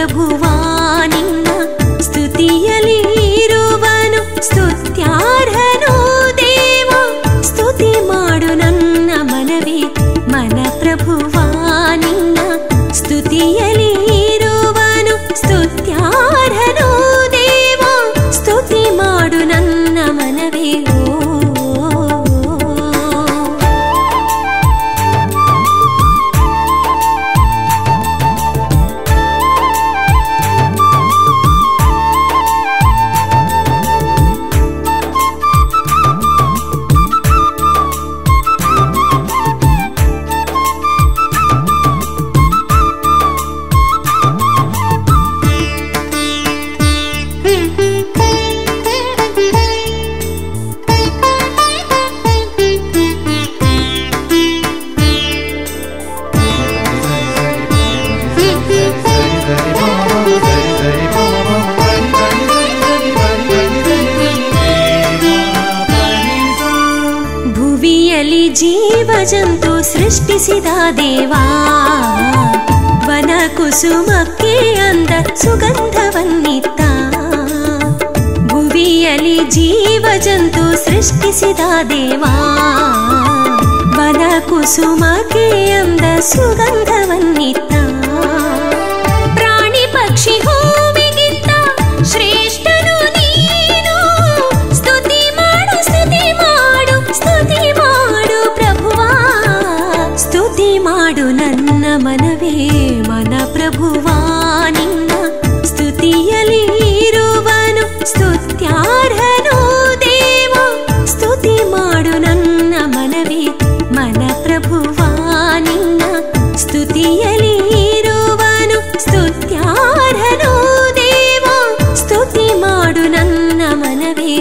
ಪ್ರಭುವಾ ನಿನ್ನ ಸ್ತುತಿಯಲಿ ಇರುವನು ಸ್ತುತ್ಯಾರ್ಹನು ದೇವ ಸ್ತುತಿ ಮಾಡು ನನ್ನ ಮನವೇ ಮನ ಪ್ರಭುವಾ ನಿನ್ನ ಸ್ತುತಿಯಲಿ ಇರುವನು ಸ್ತುತ್ಯಾರ್ಹನು ದೇವ ಸ್ತುತಿ ಮಾಡು ನನ್ನ ಮನವೇ ಜೀವಜಂತು ಸೃಷ್ಟಿಸಿದ ದೇವಾ ವನ ಕುಸುಮಕ್ಕೆ ಅಂದ ಸುಗಂಧವನ್ನಿತ್ತ ಭುವಿಯಲ್ಲಿ ಜೀವಜಂತು ಸೃಷ್ಟಿಸಿದ ದೇವಾ ವನ ಕುಸುಮಕ್ಕೆ ಅಂದ ಸುಗಂಧವನ್ನಿತ್ತ ಪ್ರಾಣಿ ಪಕ್ಷಿ ಹೂವಿಗಿಂತ ಶ್ರೇಷ್ಠನು ನೀನು ಸ್ತುತಿ ಮಾಡು ಸ್ತುತಿ ಮಾಡು ಸ್ತುತಿ ಮಾಡು ಪ್ರಭುವಾ ಸ್ತುತಿ ಮಾಡು ನನ್ನ ಮನವೇ ಮನ ಪ್ರಭುವಾ ನಿನ್ನ ಸ್ತುತಿಯಲಿ ಇರುವನು ಸ್ತುತ್ಯಾರ್ಹನು ದೇವ ಸ್ತುತಿ ಮಾಡು ನನ್ನ ಮನವೇ ಮನ ಪ್ರಭುವಾ ನಿನ್ನ ಸ್ತುತಿಯಲಿ ಇರುವನು ಸ್ತುತ್ಯಾರ್ಹನು ದೇವ ಸ್ತುತಿ ಮಾಡು ನನ್ನ ಮನವೇ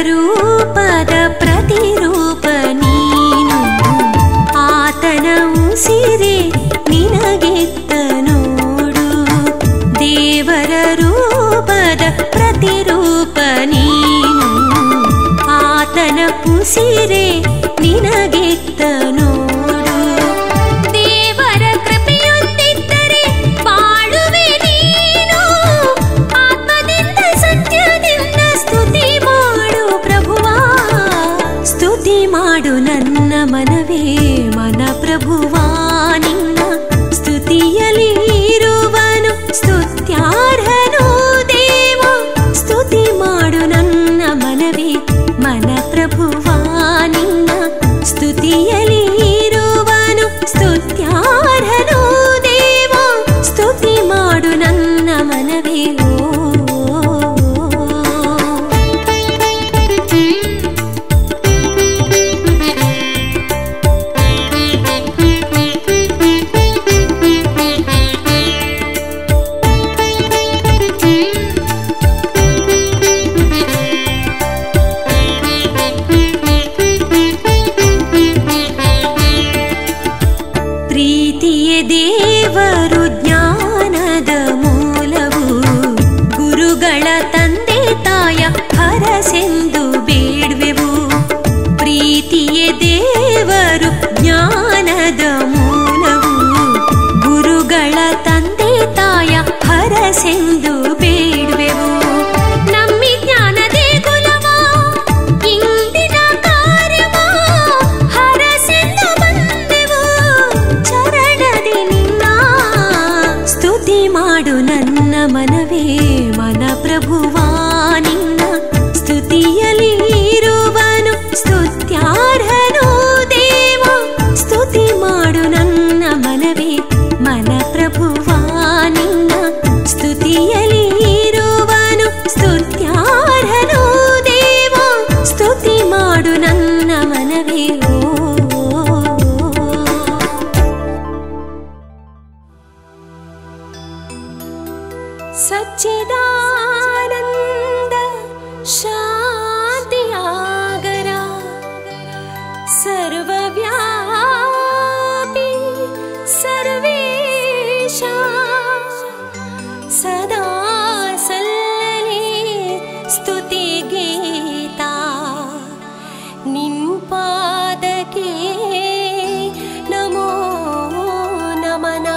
ರೂಪದ ಪ್ರತಿರೂಪ ನೀನು ಆತನ ಉಸಿರೇ ನಿನಗೆತ್ತ ನೋಡು ದೇವರ ರೂಪದ ಪ್ರತಿರೂಪ ನೀನು ಆತನ ಉಸಿರೇ ನಿನಗೆತ್ತ ನೋಡು ದೇವರ ಕೃಪೆಯೊಂದಿದ್ದರೆ ಬಾಳುವೆ ನೀನು ಆತ್ಮದಿಂದ ಸತ್ಯದಿಂದ ಸ್ತುತಿ ಮಾಡು ಪ್ರಭುವಾ ಸ್ತುತಿ ಮಾಡು ನನ್ನ ಮನವೇ ಮನ ಪ್ರಭುವಾ ನಿನ್ನ ಸ್ತುತಿಯಲಿ ಇರುವನು ಸ್ತುತ್ಯಾರ್ಹನು ದೇವ ಸ್ತುತಿ ಮಾಡು ನನ್ನ ಮನವೇ ಮನ ಪ್ರಭುವಾ ನಿನ್ನ ಸ್ತುತಿಯಲಿ ಇರುವನು ಸ್ತುತ್ಯಾರ್ಹನು ದೇವ ಸ್ತುತಿ ಮಾಡು ನನ್ನ ಮನವೇ ದೇವರು ಜ್ಞಾನದ ಮೂಲವು ಗುರುಗಳ ತಂದೆ ತಾಯ ಹರಸೆಂದು ಬೇಡ್ವೆವು ಪ್ರೀತಿಯೇ ದೇವರು ಜ್ಞಾನದ ಮೂಲವು ಗುರುಗಳ ತಂದೆ ತಾಯ ಹರಸೆಂದು ಬೇಡ್ವೆವು ನಮ್ಮಿ ಜ್ಞಾನದೇ ಕುಲವಾ ಇಂದಿನ ಕಾರ್ಯವಾ ಹರಸೆಂದು ಬಂದೆವು ಚರಣದಿ ನಿನ್ನ ಸ್ತುತಿ ಮಾಡು ನನ್ನ ಮನವೇ ಮನ ಪ್ರಭುವಾ ನಿನ್ನ ಸ್ತುತಿಯಲಿ ಇರುವನು ಸ್ತುತ್ಯಾರ್ಹನು ದೇವ ಸ್ತುತಿ ಮಾಡು ನನ್ನ ಮನವೇ ಮನ ಪ್ರಭುವಾ ನಿನ್ನ ಸ್ತುತಿಯಲಿ ಇರುವನು ಸ್ತುತ್ಯಾರ್ಹನು ದೇವ ಸ್ತುತಿ ಮಾಡು ನನ್ನ ಮನವೇ ಸಚ್ಚಿದಾನಂದ ಶಾಂತಿಯಾಗರ ಸರ್ವವ್ಯಾಪಿ ಸರ್ವೇಶ ಸದಾ ಸಲ್ಲಲಿ ಸ್ತುತಿ ಗೀತ ನಿಂಪಾದಕ್ಕೆ ನಮೋ ನಮನ.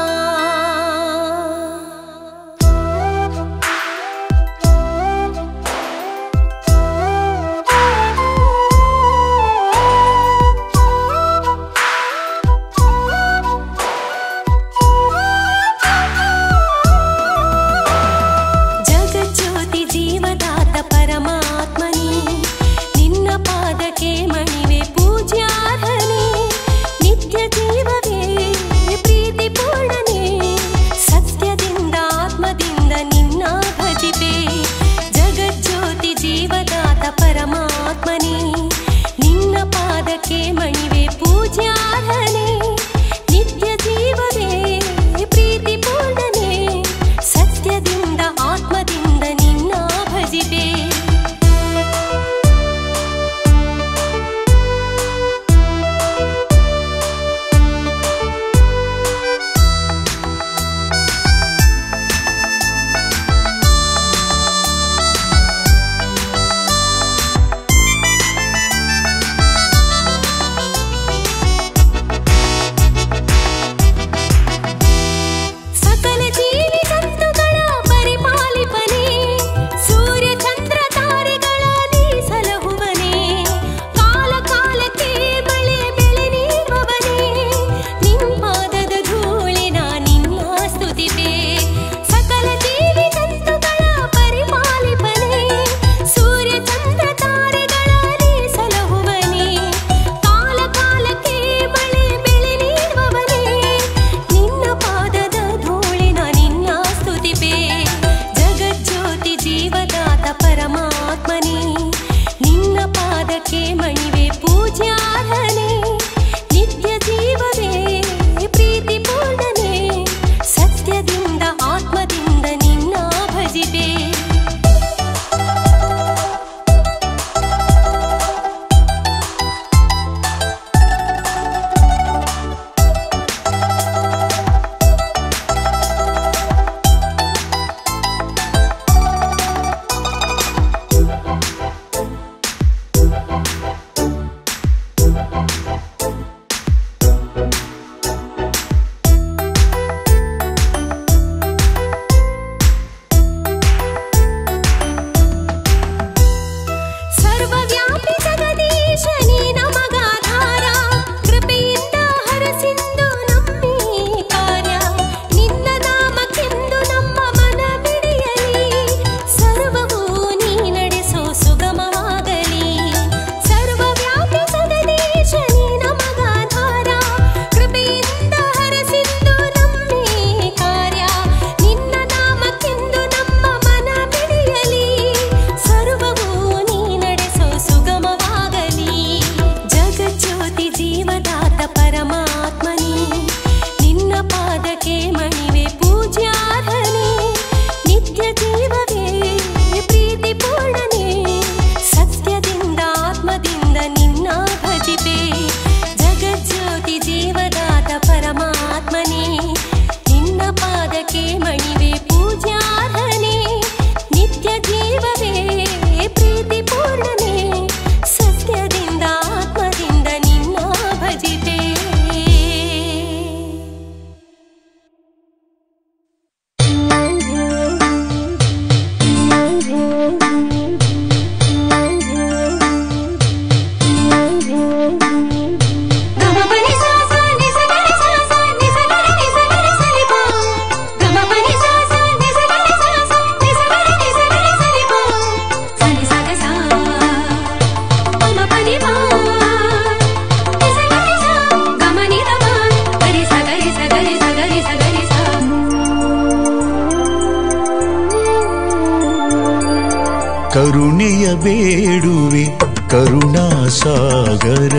ಕರುಣೆಯ ಬೇಡುವೆ ಕರುಣಾಸಾಗರ,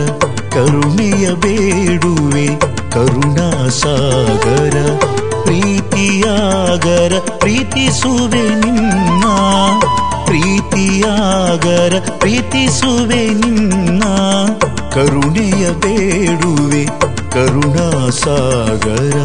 ಕರುಣೆಯ ಬೇಡುವೆ ಕರುಣಾಸಾಗರ, ಪ್ರೀತಿ ಪ್ರೀತಿಯಾಗರ ಪ್ರೀತಿಸುವೆ ನಿನ್ನ, ಪ್ರೀತಿಯಾಗರ ಪ್ರೀತಿಸುವೆ ನಿನ್ನ, ಕರುಣೆಯ ಬೇಡುವೆ ಕರುಣಾಸಾಗರ.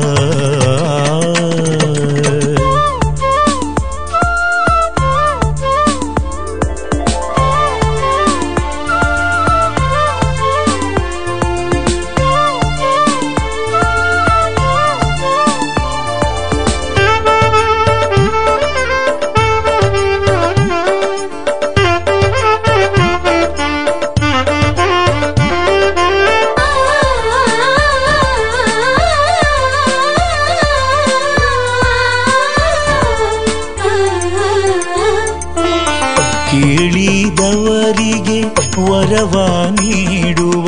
ಕೇಳಿದವರಿಗೆ ವರವ ನೀಡುವ,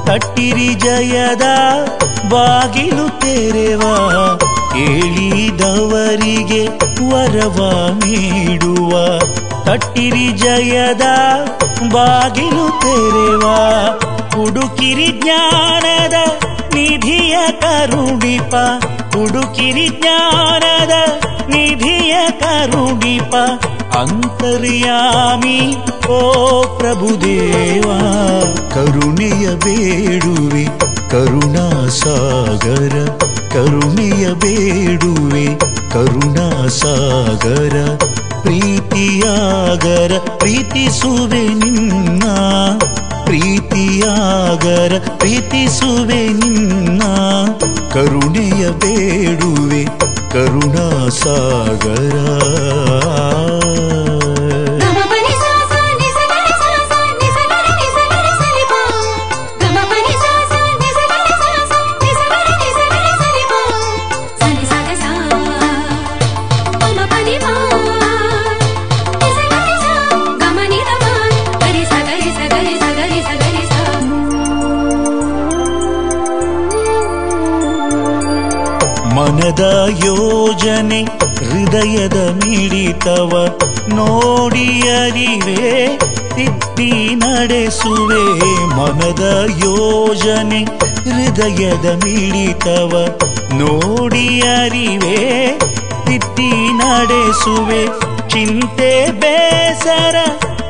ತಟ್ಟಿರಿ ಜಯದ ಬಾಗಿಲು ತೆರೆವ. ಕೇಳಿದವರಿಗೆ ವರವ ನೀಡುವ, ತಟ್ಟಿರಿ ಜಯದ ಬಾಗಿಲು ತೆರೆವ. ಹುಡುಕಿರಿ ಜ್ಞಾನದ ನಿಧಿಯ ಕರುಣಿಪ, ಹುಡುಕಿರಿ ಜ್ಞಾನದ ನಿಧಿಯ ಕರುಣಿಪ. ಅಂತರ್ಯಾಮಿ ಓ ಪ್ರಭುದೇವ, ಕರುಣೆಯ ಬೇಡುವೆ ಕರುಣಾಸಾಗರ, ಕರುಣೆಯ ಬೇಡುವೆ ಕರುಣಾಸಾಗರ. ಪ್ರೀತಿಯಾಗರ ಪ್ರೀತಿಸುವೆ ನಿನ್ನ, ಪ್ರೀತಿಯಾಗರ ಪ್ರೀತಿಸುವೆ ನಿನ್ನ, ಕರುಣೆಯ ಬೇಡುವೆ ಕರುಣಾಸಾಗರ. ಮನದ ಯೋಜನೆ ಹೃದಯದ ಮಿಡಿತವ ನೋಡಿ ಅರಿವೆ ತಿದ್ದಿ ನಡೆಸುವೆ. ಮನದ ಯೋಜನೆ ಹೃದಯದ ಮಿಡಿತವ ನೋಡಿ ಅರಿವೆ ತಿದ್ದಿ ನಡೆಸುವೆ. ಚಿಂತೆ ಬೇಸರ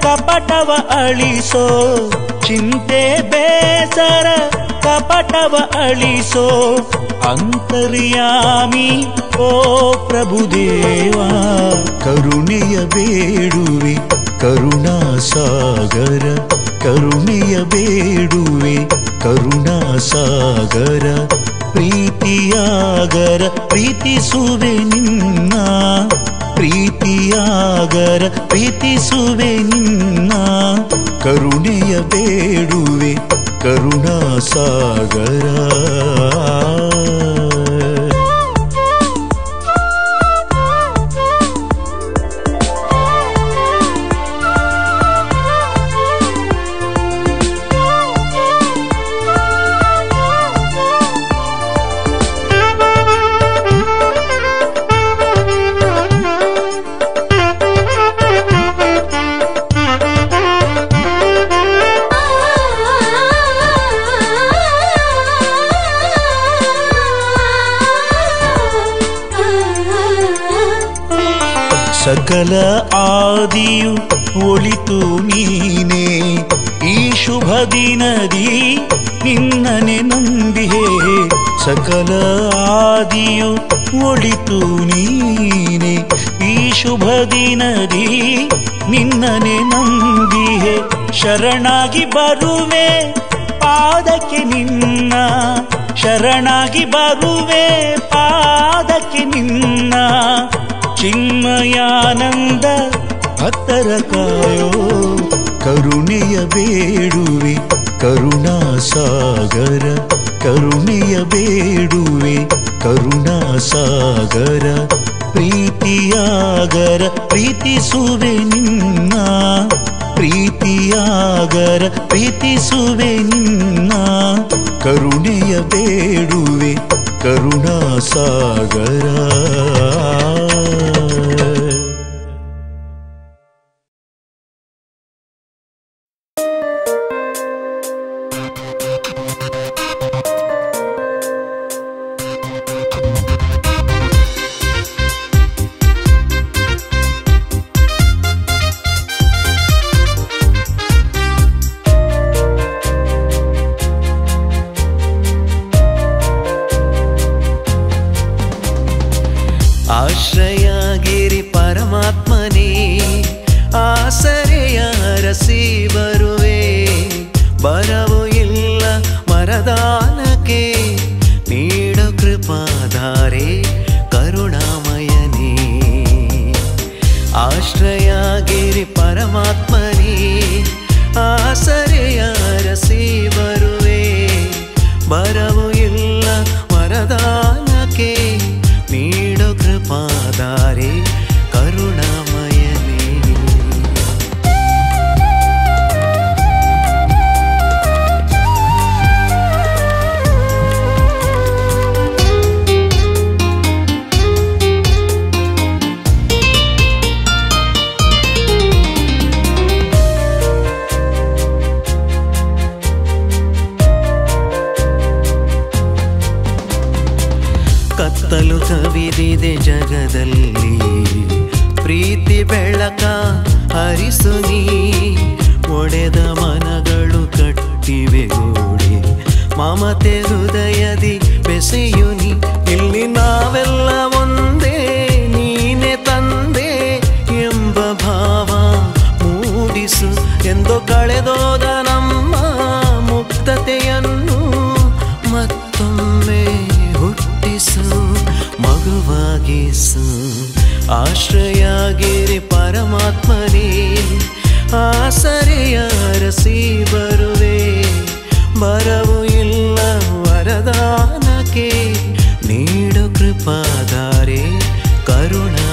ಕಪಟವ ಅಳಿಸೋ, ಚಿಂತೆ ಬೇಸರ ಕಪಟವ ಅಳಿಸೋ. ಅಂತರ್ಯಾಮಿ ಓ ಪ್ರಭುದೇವ, ಕರುಣೆಯ ಬೇಡುವೆ ಕರುಣಾಸಾಗರ, ಕರುಣೆಯ ಬೇಡುವೆ ಕರುಣಾಸಾಗರ. ಪ್ರೀತಿಯಾಗರ ಪ್ರೀತಿಸುವೆ ನಿನ್ನ, ಪ್ರೀತಿಯಾಗರ ಪ್ರೀತಿಸುವೆ ನಿನ್ನ, ಕರುಣೆಯ ಬೇಡುವೆ ಕರುಣಾಸಾಗರ. ಸಕಲ ಆದಿಯು ಒಳಿತು ನೀನೇ, ಈ ಶುಭ ದಿನದಿ ನಿನ್ನನೆ ನಂಬಿಹೆ. ಸಕಲ ಆದಿಯು ಒಳಿತು ನೀನೇ, ಈ ಶುಭ ದಿನದಿ ನಿನ್ನನೆ ನಂಬಿಹೆ. ಶರಣಾಗಿ ಬರುವೆ ಪಾದಕ್ಕೆ ನಿನ್ನ, ಶರಣಾಗಿ ಬರುವೆ ಪಾದಕ್ಕೆ ನಿನ್ನ. ಚಿನ್ಮಯಾನಂದ ಭಕ್ತರ ಕಾಯೋ, ಕರುಣೆಯ ಬೇಡುವೆ ಕರುಣಾಸಾಗರ, ಕರುಣೆಯ ಬೇಡುವೆ ಕರುಣಾಸಾಗರ. ಪ್ರೀತಿಯಾಗರ ಪ್ರೀತಿಸುವೆ ನಿನ್ನ, ಪ್ರೀತಿಯಾಗರ ಪ್ರೀತಿಸುವೆ ನಿನ್ನ, ಕರುಣೆಯ ಬೇಡುವೆ ಕರುಣಾಸಾಗರ. ಆಶ್ರಯಗಿರಿ ಪರಮಾತ್ಮನೇ ಆಸರೆಯ ಅರಸಿ ಬರುವೆ ಬರವು ಇಲ್ಲ ವರದಾನಕ್ಕೆ ನೀಡು ಕೃಪಾಧಾರೆ ಕರುಣಾಮಯನೇ ಆಶ್ರಯಗಿರಿ ಪರಮಾತ್ಮನೇ ಆಸರೆಯ ಅರಸಿ ಬರುವೆ ಬರವು ಇಲ್ಲ ವರದಾನಕ್ಕೆ ನೀಡು ಕೃಪಾಧಾರೆ ಕರುಣಾಮಯನೇ ಕತ್ತಲು ಕವಿದಿದೆ ಜಗದಲ್ಲಿ ಪ್ರೀತಿ ಬೆಳಕ ಹರಿಸು ನೀ ಒಡೆದ ಮನಗಳು ಕಟ್ಟಿವೆ ಗೋಡೆ ಮಮತೆ ಹೃದಯದಿ ಬೆಸೆಯು ನೀ ಇಲ್ಲಿ ನಾವೆಲ್ಲ ಒಂದೇ ನೀನೆ ತಂದೆ ಎಂಬ ಭಾವ ಮೂಡಿಸು ಎಂದು ಕಳೆದೋದ ನಮ್ಮ ಮುಕ್ತತೆಯನ್ನು ಮತ್ತೊಮ್ಮೆ ಹುಟ್ಟಿಸು ಮಗುವಾಗಿಸು ಆಶ್ರಯಗಿರಿ ಪರಮಾತ್ಮನೇ ಆಸರೆಯ ಅರಸಿ ಬರುವೆ ಬರವು ಇಲ್ಲ ವರದಾನಕ್ಕೆ ನೀಡು ಕೃಪಾಧಾರೆ ಕರುಣಾ